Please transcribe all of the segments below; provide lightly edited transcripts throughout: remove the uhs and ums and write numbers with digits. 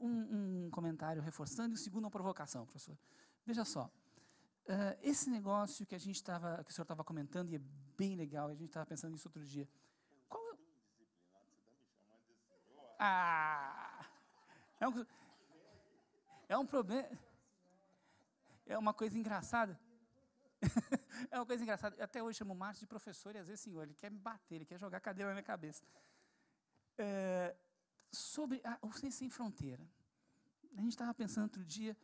um comentário reforçando e o segundo uma provocação, professor. Veja só, esse negócio que o senhor estava comentando, e é bem legal, a gente estava pensando nisso outro dia. Qual é? É um problema. É uma coisa engraçada. É uma coisa engraçada. Eu até hoje chamo o Márcio de professor e às vezes, senhor, ele quer me bater, ele quer jogar a cadeira na minha cabeça. Sobre o Ciência Sem Fronteira. A gente estava pensando outro dia,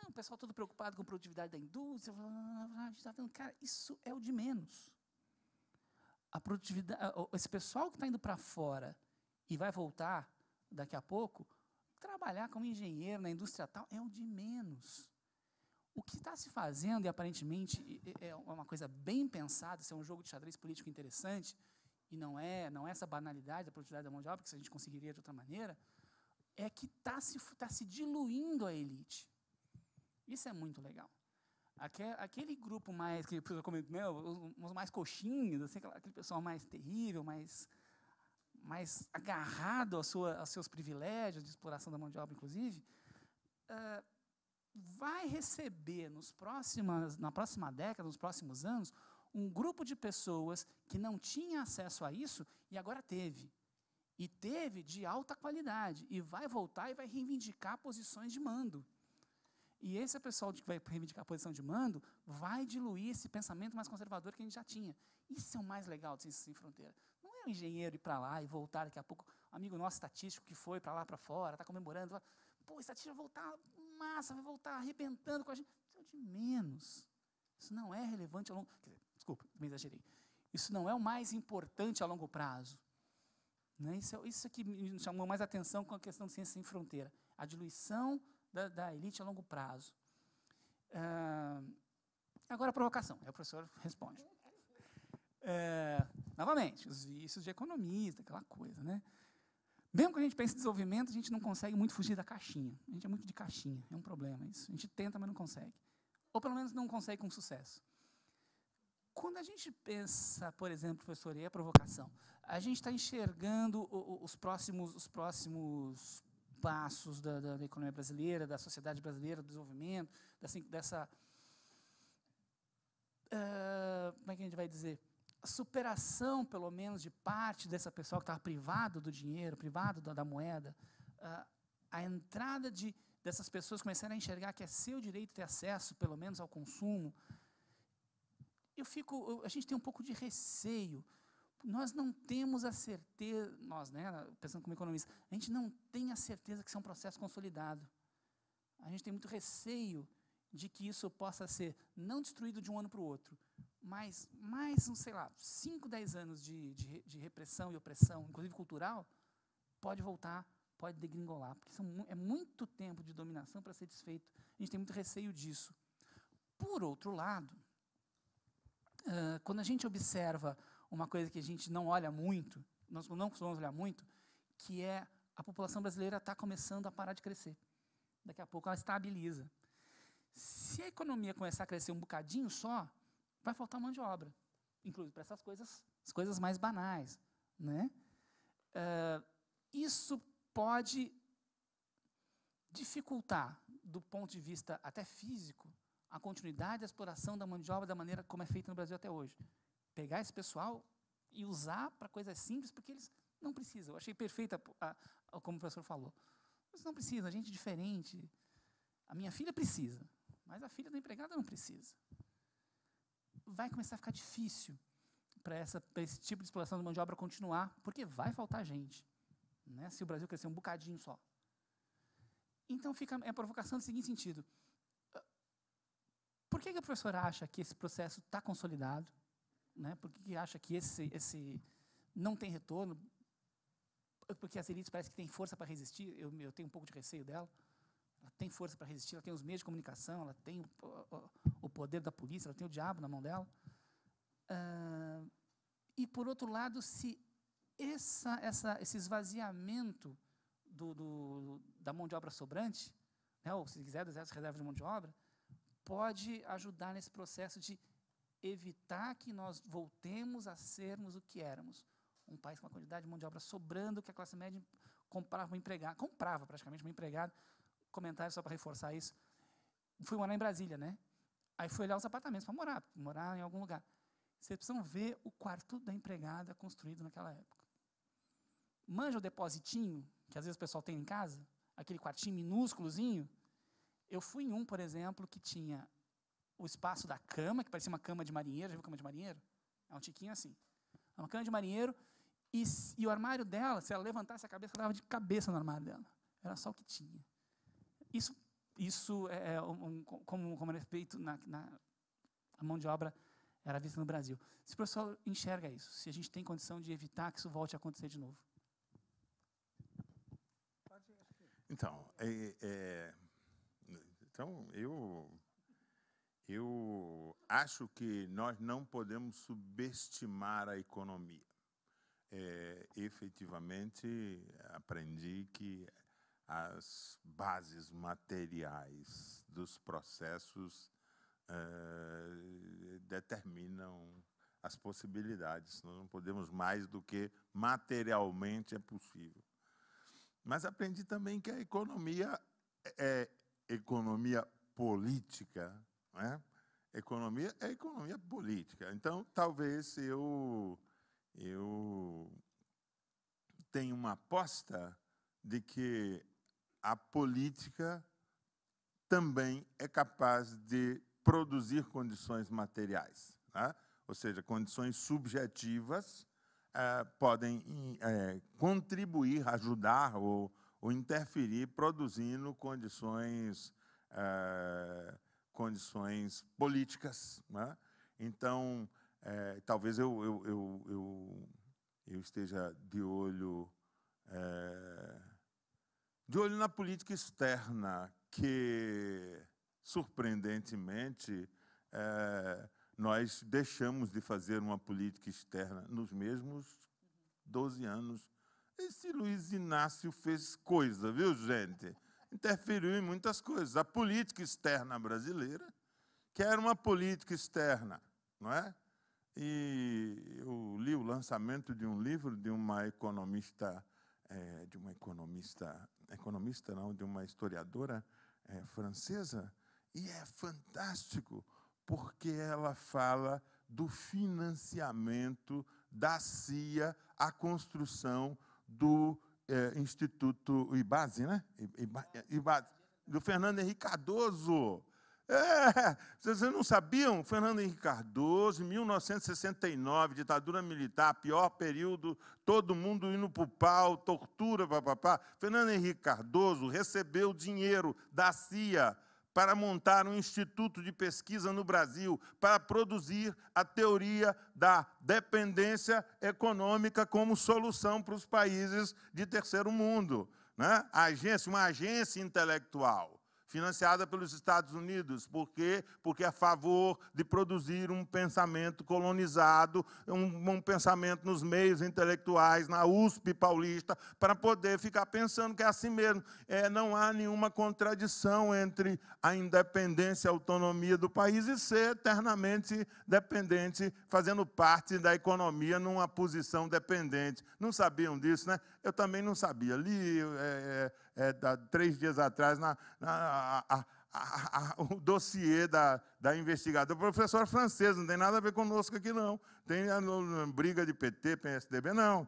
o pessoal todo preocupado com a produtividade da indústria, a gente estava falando, cara, isso é o de menos. A produtividade, esse pessoal que está indo para fora e vai voltar daqui a pouco, trabalhar como engenheiro na indústria tal é o de menos. O que está se fazendo, e aparentemente é uma coisa bem pensada, isso é um jogo de xadrez político interessante, e não é essa banalidade da produtividade da mão de obra, que se a gente conseguiria de outra maneira, é que está se diluindo a elite. Isso é muito legal. Aquele grupo mais, que eu comento, né, os mais coxinhos, assim, aquele pessoal mais terrível, mais agarrado aos seus privilégios de exploração da mão de obra, inclusive, vai receber na próxima década, nos próximos anos, um grupo de pessoas que não tinha acesso a isso e agora teve. E teve de alta qualidade. E vai voltar e vai reivindicar posições de mando. E esse pessoal que vai reivindicar a posição de mando vai diluir esse pensamento mais conservador que a gente já tinha. Isso é o mais legal de Ciências Sem Fronteira. Não é o engenheiro ir para lá e voltar daqui a pouco, amigo nosso estatístico que foi para lá, para fora, está comemorando, pô, o estatístico vai voltar massa, vai voltar arrebentando com a gente. Isso é o de menos. Isso não é relevante a longo... Desculpa, me exagerei. Isso não é o mais importante a longo prazo. Né? Isso que me chamou mais atenção com a questão de Ciência Sem Fronteira. A diluição da elite a longo prazo. Agora a provocação, aí o professor responde. Novamente, os vícios de economista, aquela coisa, né? Mesmo que a gente pense em desenvolvimento, a gente não consegue muito fugir da caixinha. A gente é muito de caixinha, é um problema isso. A gente tenta, mas não consegue. Ou pelo menos não consegue com sucesso. Quando a gente pensa, por exemplo, professor, e a provocação, a gente está enxergando os próximos passos da economia brasileira, da sociedade brasileira, do desenvolvimento, dessa como é que a gente vai dizer? A superação, pelo menos, de parte dessa pessoa que estava privado do dinheiro, privado da moeda, a entrada dessas pessoas começarem a enxergar que é seu direito ter acesso, pelo menos, ao consumo. A gente tem um pouco de receio. Nós não temos a certeza, nós, né, pensando como economista, a gente não tem a certeza que isso é um processo consolidado. A gente tem muito receio de que isso possa ser não destruído de um ano para o outro, mas mais, sei lá, 5, 10 anos de repressão e opressão, inclusive cultural, pode voltar, pode degringolar, porque é muito tempo de dominação para ser desfeito. A gente tem muito receio disso. Por outro lado, quando a gente observa uma coisa que a gente não olha muito, nós não costumamos olhar muito, que é a população brasileira está começando a parar de crescer. Daqui a pouco ela estabiliza. Se a economia começar a crescer um bocadinho só, vai faltar mão de obra, inclusive para essas coisas, as coisas mais banais, né? Isso pode dificultar, do ponto de vista até físico, a continuidade da exploração da mão de obra da maneira como é feita no Brasil até hoje. Pegar esse pessoal e usar para coisas simples, porque eles não precisam. Eu achei perfeita, como o professor falou. Eles não precisam, a gente é diferente. A minha filha precisa, mas a filha da empregada não precisa. Vai começar a ficar difícil para esse tipo de exploração da mão de obra continuar, porque vai faltar gente, né, se o Brasil crescer um bocadinho só. Então, fica a provocação no seguinte sentido. Por que o professor acha que esse processo está consolidado? Né? Por que acha que esse não tem retorno? Porque as elites parecem que têm força para resistir, eu tenho um pouco de receio dela. Ela tem força para resistir, ela tem os meios de comunicação, ela tem o poder da polícia, ela tem o diabo na mão dela. E, por outro lado, se esse esvaziamento da mão de obra sobrante, né, ou, se quiser, das reservas de mão de obra, pode ajudar nesse processo de evitar que nós voltemos a sermos o que éramos. Um país com uma quantidade de mão de obra sobrando, que a classe média comprava praticamente uma empregada, comentário só para reforçar isso, fui morar em Brasília, né? Aí fui olhar os apartamentos para morar em algum lugar. Vocês precisam ver o quarto da empregada construído naquela época. Manja o depositinho, que às vezes o pessoal tem em casa, aquele quartinho minúsculozinho. Eu fui em um, por exemplo, que tinha o espaço da cama, que parecia uma cama de marinheiro. Já viu cama de marinheiro? É um tiquinho assim. É uma cama de marinheiro, e o armário dela, se ela levantasse a cabeça, ela dava de cabeça no armário dela. Era só o que tinha. Isso como era feito a mão de obra era vista no Brasil. Se o professor enxerga isso, se a gente tem condição de evitar que isso volte a acontecer de novo. Então, eu acho que nós não podemos subestimar a economia. Efetivamente, aprendi que as bases materiais dos processos determinam as possibilidades. Nós não podemos mais do que materialmente é possível. Mas aprendi também que a economia é economia política, né? Economia é economia política. Então, talvez eu tenha uma aposta de que a política também é capaz de produzir condições materiais, né? Ou seja, condições subjetivas podem contribuir, ajudar ou interferir, produzindo condições políticas, né? Então, talvez eu esteja de olho na política externa, que, surpreendentemente, nós deixamos de fazer uma política externa nos mesmos 12 anos. Esse Luiz Inácio fez coisa, viu, gente? Interferiu em muitas coisas. A política externa brasileira, que era uma política externa, não é? E eu li o lançamento de um livro de uma economista, de uma historiadora francesa, e é fantástico, porque ela fala do financiamento da CIA à construção do Instituto IBASE, né? Do Fernando Henrique Cardoso. Vocês não sabiam? Fernando Henrique Cardoso, em 1969, ditadura militar, pior período, todo mundo indo para o pau, tortura, papapá. Fernando Henrique Cardoso recebeu dinheiro da CIA para montar um instituto de pesquisa no Brasil, para produzir a teoria da dependência econômica como solução para os países de terceiro mundo, né? Uma agência intelectual, financiada pelos Estados Unidos. Por quê? Porque é a favor de produzir um pensamento colonizado, um pensamento nos meios intelectuais, na USP paulista, para poder ficar pensando que é assim mesmo. Não há nenhuma contradição entre a independência e a autonomia do país e ser eternamente dependente, fazendo parte da economia numa posição dependente. Não sabiam disso, né? Eu também não sabia. Li 3 dias atrás o dossiê da investigadora, professora francesa, não tem nada a ver conosco aqui, não. Tem briga de PT, PSDB, não.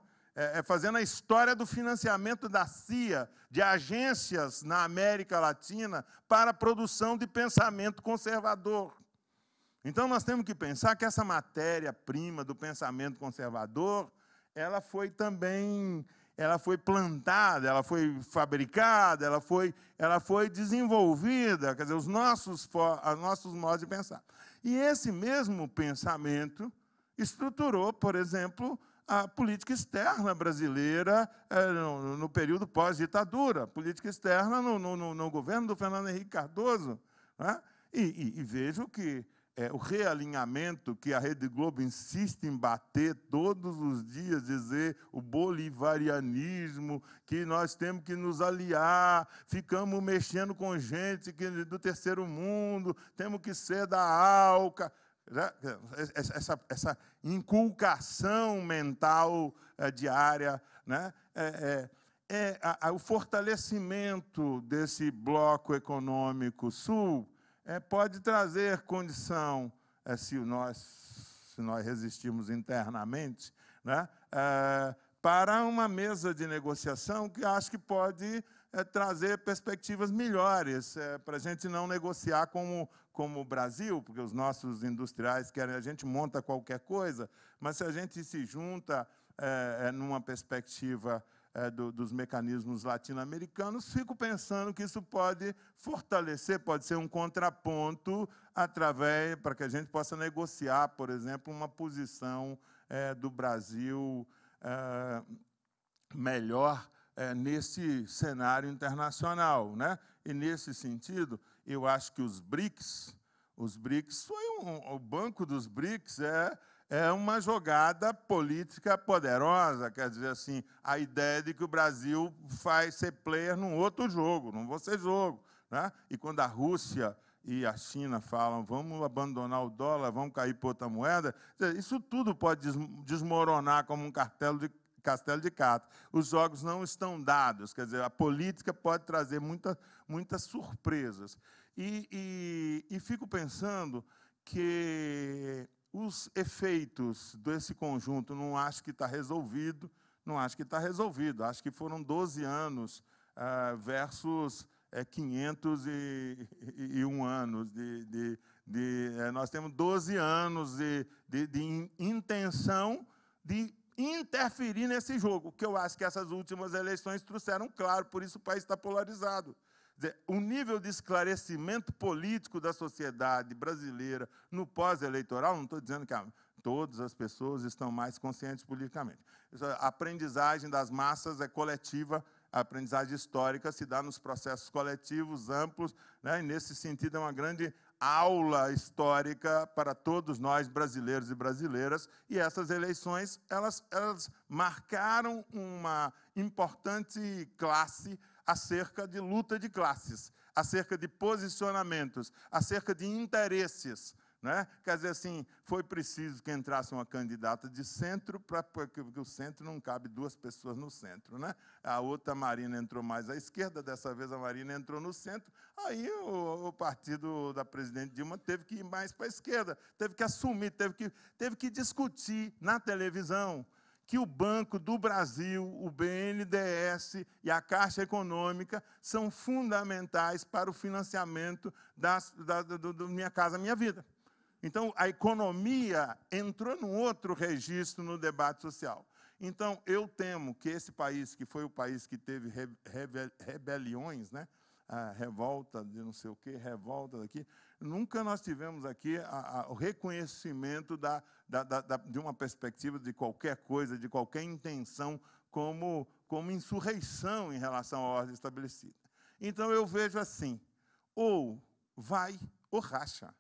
Fazendo a história do financiamento da CIA, de agências na América Latina, para a produção de pensamento conservador. Então, nós temos que pensar que essa matéria-prima do pensamento conservador, ela foi plantada, ela foi fabricada, ela foi desenvolvida, quer dizer, os nossos modos de pensar. E esse mesmo pensamento estruturou, por exemplo, a política externa brasileira no período pós-ditadura, política externa no governo do Fernando Henrique Cardoso, né? E vejo que o realinhamento que a Rede Globo insiste em bater todos os dias, dizer o bolivarianismo, que nós temos que nos aliar, ficamos mexendo com gente do terceiro mundo, temos que ser da ALCA. Essa inculcação mental diária, né? o fortalecimento desse bloco econômico sul pode trazer condição, se nós resistirmos internamente, né, para uma mesa de negociação que acho que pode trazer perspectivas melhores, para a gente não negociar como o Brasil, porque os nossos industriais querem, a gente monta qualquer coisa, mas se a gente se junta numa perspectiva dos mecanismos latino-americanos, fico pensando que isso pode fortalecer, pode ser um contraponto para que a gente possa negociar, por exemplo, uma posição do Brasil melhor nesse cenário internacional, né? E, nesse sentido, eu acho que os BRICS o Banco dos BRICS é uma jogada política poderosa, quer dizer assim, a ideia de que o Brasil vai ser player num outro jogo, não vou ser jogo, né? E quando a Rússia e a China falam, vamos abandonar o dólar, vamos cair para outra moeda, isso tudo pode desmoronar como um castelo de cartas. Os jogos não estão dados, quer dizer, a política pode trazer muitas surpresas. E fico pensando que os efeitos desse conjunto não acho que está resolvido, acho que foram 12 anos versus 501 anos. Nós temos 12 anos de intenção de interferir nesse jogo, que eu acho que essas últimas eleições trouxeram claro, por isso o país está polarizado. Quer dizer, o nível de esclarecimento político da sociedade brasileira no pós-eleitoral, não estou dizendo que todas as pessoas estão mais conscientes politicamente. A aprendizagem das massas é coletiva, a aprendizagem histórica se dá nos processos coletivos amplos, né? E, nesse sentido, é uma grande aula histórica para todos nós, brasileiros e brasileiras, e essas eleições elas marcaram uma importante classe acerca de luta de classes, acerca de posicionamentos, acerca de interesses, né? Quer dizer assim, foi preciso que entrasse uma candidata de centro, porque o centro não cabe duas pessoas no centro, né? A outra, Marina, entrou mais à esquerda, dessa vez a Marina entrou no centro, aí o partido da presidente Dilma teve que ir mais para a esquerda, teve que assumir, teve que discutir na televisão que o Banco do Brasil, o BNDES e a Caixa Econômica são fundamentais para o financiamento do Minha Casa Minha Vida. Então, a economia entrou num outro registro no debate social. Então, eu temo que esse país, que foi o país que teve rebeliões, né? A revolta de não sei o quê, revolta daqui, nunca nós tivemos aqui o reconhecimento de uma perspectiva de qualquer coisa, de qualquer intenção, como insurreição em relação à ordem estabelecida. Então, eu vejo assim, ou vai ou racha.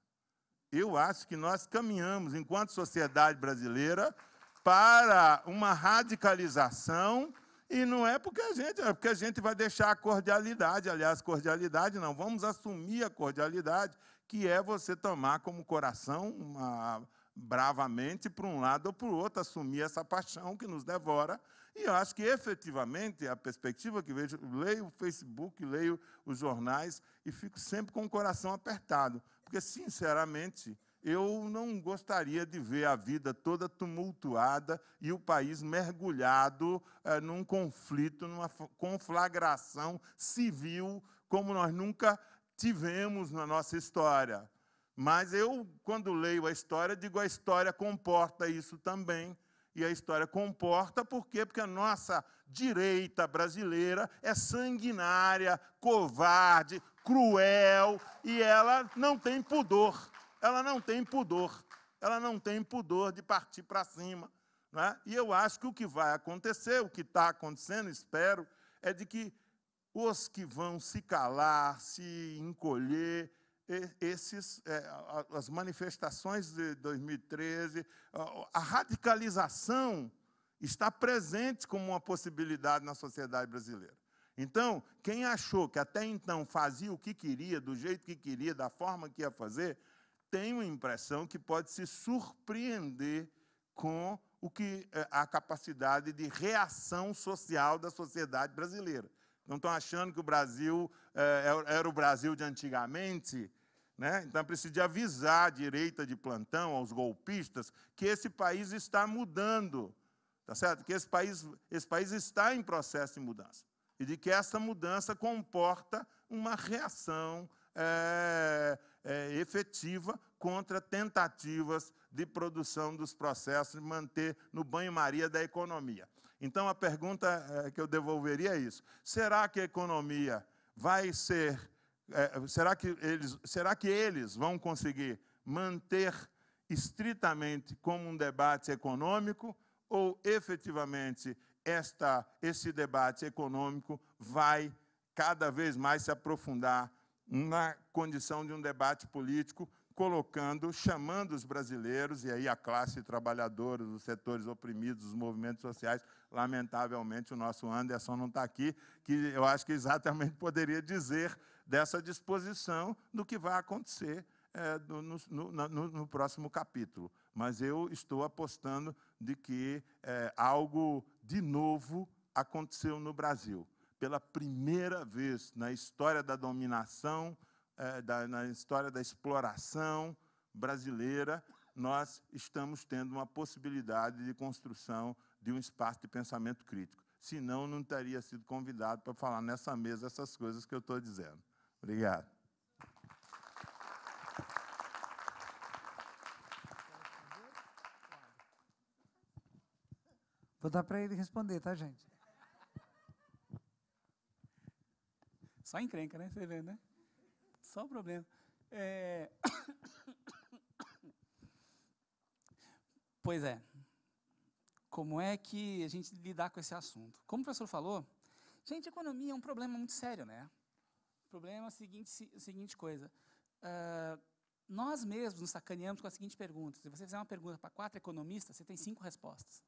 Eu acho que nós caminhamos, enquanto sociedade brasileira, para uma radicalização, e não é porque a gente vai deixar a cordialidade. Aliás, cordialidade não, vamos assumir a cordialidade, que é você tomar como coração bravamente para um lado ou para o outro, assumir essa paixão que nos devora. E eu acho que, efetivamente, a perspectiva que vejo, leio o Facebook, leio os jornais e fico sempre com o coração apertado, porque, sinceramente, eu não gostaria de ver a vida toda tumultuada e o país mergulhado num conflito, numa conflagração civil, como nós nunca tivemos na nossa história. Mas eu, quando leio a história, digo a história comporta isso também. E a história comporta por quê? Porque a nossa direita brasileira é sanguinária, covarde, cruel, e ela não tem pudor. Ela não tem pudor. Ela não tem pudor de partir para cima, né? E eu acho que o que vai acontecer, o que está acontecendo, espero, é de que os que vão se calar, se encolher, as manifestações de 2013, a radicalização está presente como uma possibilidade na sociedade brasileira. Então, quem achou que até então fazia o que queria, do jeito que queria, da forma que ia fazer, tenho a impressão que pode se surpreender com a capacidade de reação social da sociedade brasileira. Não estão achando que o Brasil era o Brasil de antigamente, né? Então, precisa de avisar a direita de plantão, aos golpistas, que esse país está mudando, tá certo? Que esse país está em processo de mudança. E de que essa mudança comporta uma reação efetiva contra tentativas de produção dos processos, de manter no banho-maria da economia. Então, a pergunta que eu devolveria é isso. Será que a economia vai ser... será que eles vão conseguir manter estritamente como um debate econômico ou, efetivamente, esse debate econômico vai cada vez mais se aprofundar na condição de um debate político, chamando os brasileiros, e aí a classe trabalhadora, os setores oprimidos, os movimentos sociais, lamentavelmente o nosso Anderson não está aqui, que eu acho que exatamente poderia dizer dessa disposição do que vai acontecer no próximo capítulo. Mas eu estou apostando de que algo de novo aconteceu no Brasil. Pela primeira vez na história da dominação, na história da exploração brasileira, nós estamos tendo uma possibilidade de construção de um espaço de pensamento crítico. Senão, não teria sido convidado para falar nessa mesa essas coisas que eu estou dizendo. Obrigado. Vou dar para ele responder, tá, gente? Só encrenca, né? Você vê, né? Só o problema. Pois é. Como é que a gente lidar com esse assunto? Como o professor falou, gente, economia é um problema muito sério, né? O problema é a seguinte coisa. Nós mesmos nos sacaneamos com a seguinte pergunta. Se você fizer uma pergunta para 4 economistas, você tem 5 respostas.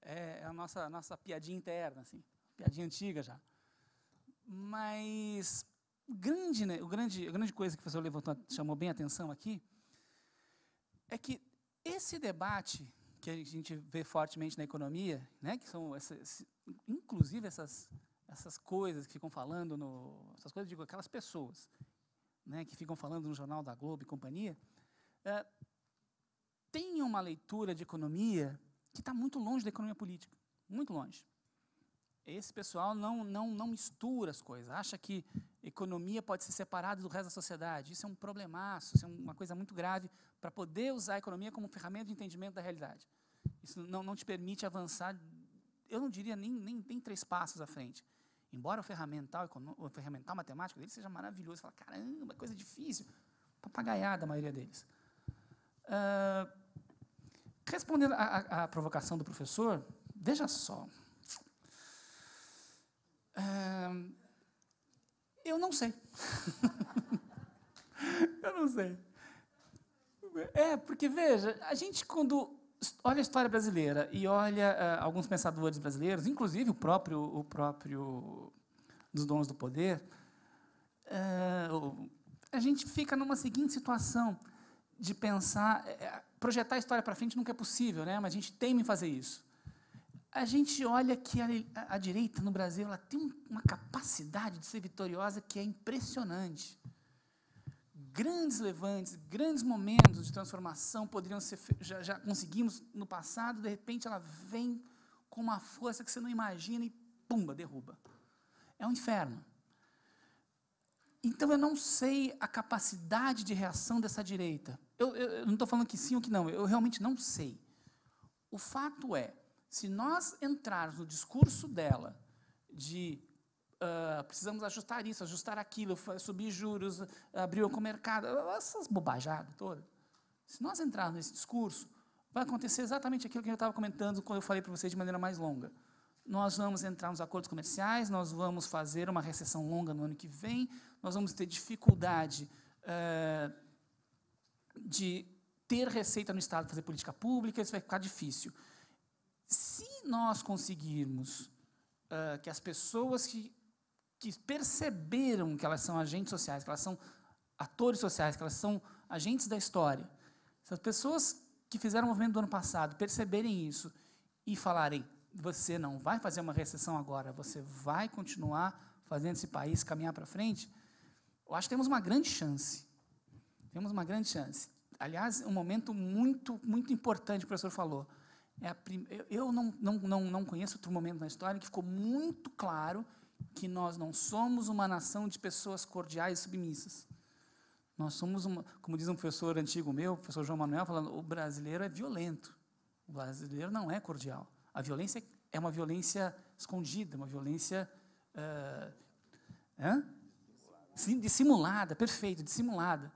É a nossa piadinha interna, assim, piadinha antiga já. Mas a grande coisa que o professor levantou, chamou bem a atenção aqui, é que esse debate que a gente vê fortemente na economia, né, que são inclusive essas coisas que ficam falando, essas coisas, digo, aquelas pessoas, né, que ficam falando no Jornal da Globo e companhia, tem uma leitura de economia que está muito longe da economia política, muito longe. Esse pessoal não mistura as coisas, acha que economia pode ser separada do resto da sociedade. Isso é um problemaço, isso é uma coisa muito grave para poder usar a economia como ferramenta de entendimento da realidade. Isso não te permite avançar, eu não diria nem 3 passos à frente. Embora o ferramental matemático dele seja maravilhoso, você fala, caramba, coisa difícil, papagaiada a maioria deles. Respondendo à provocação do professor, veja só, eu não sei. Eu não sei. Porque, veja, a gente, quando olha a história brasileira e olha alguns pensadores brasileiros, inclusive o próprio dos donos do poder, a gente fica numa seguinte situação de pensar, projetar a história para frente nunca é possível, né? Mas a gente teima em fazer isso. A gente olha que a direita no Brasil ela tem uma capacidade de ser vitoriosa que é impressionante. Grandes levantes, grandes momentos de transformação poderiam ser já conseguimos no passado, de repente ela vem com uma força que você não imagina e pumba, derruba. É um inferno. Então eu não sei a capacidade de reação dessa direita. Eu não estou falando que sim ou que não, eu realmente não sei. O fato é, se nós entrarmos no discurso dela de precisamos ajustar isso, ajustar aquilo, subir juros, abrir o mercado, essas bobajadas todas, se nós entrarmos nesse discurso, vai acontecer exatamente aquilo que eu estava comentando quando eu falei para vocês de maneira mais longa. Nós vamos entrar nos acordos comerciais, nós vamos fazer uma recessão longa no ano que vem, nós vamos ter dificuldade de ter receita no Estado, fazer política pública, isso vai ficar difícil. Se nós conseguirmos que as pessoas que perceberam que elas são agentes sociais, que elas são atores sociais, que elas são agentes da história, se as pessoas que fizeram o movimento do ano passado perceberem isso e falarem, você não vai fazer uma recessão agora, você vai continuar fazendo esse país caminhar para frente, eu acho que temos uma grande chance. Temos uma grande chance. Aliás, um momento muito, muito importante, o professor falou. Eu não conheço outro momento na história que ficou muito claro que nós não somos uma nação de pessoas cordiais e submissas. Nós somos, como diz um professor antigo meu, o professor João Manuel, falando, o brasileiro é violento. O brasileiro não é cordial. A violência é uma violência escondida, uma violência dissimulada, perfeito, dissimulada.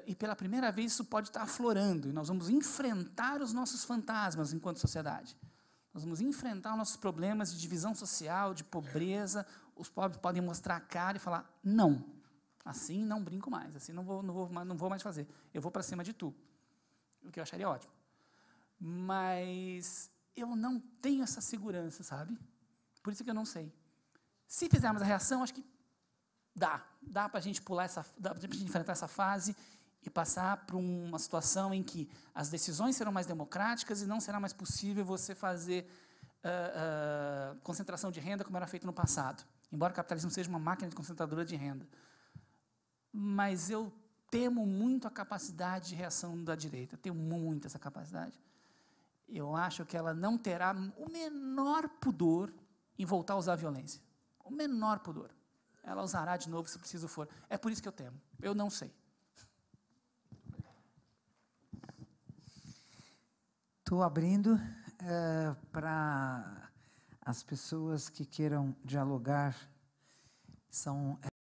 E pela primeira vez isso pode estar aflorando, e nós vamos enfrentar os nossos fantasmas enquanto sociedade. Nós vamos enfrentar os nossos problemas de divisão social, de pobreza. Os pobres podem mostrar a cara e falar, não, assim não brinco mais, assim não vou mais fazer, eu vou para cima de tu. O que eu acharia ótimo. Mas eu não tenho essa segurança, sabe? Por isso que eu não sei. Se fizermos a reação, acho que dá para a gente dá para a gente enfrentar essa fase e passar para uma situação em que as decisões serão mais democráticas e não será mais possível você fazer concentração de renda como era feito no passado. Embora o capitalismo seja uma máquina de concentradora de renda. Mas eu temo muito a capacidade de reação da direita, tenho muito essa capacidade. Eu acho que ela não terá o menor pudor em voltar a usar a violência. O menor pudor. Ela usará de novo se preciso for. É por isso que eu temo. Eu não sei. Estou abrindo para as pessoas que queiram dialogar. São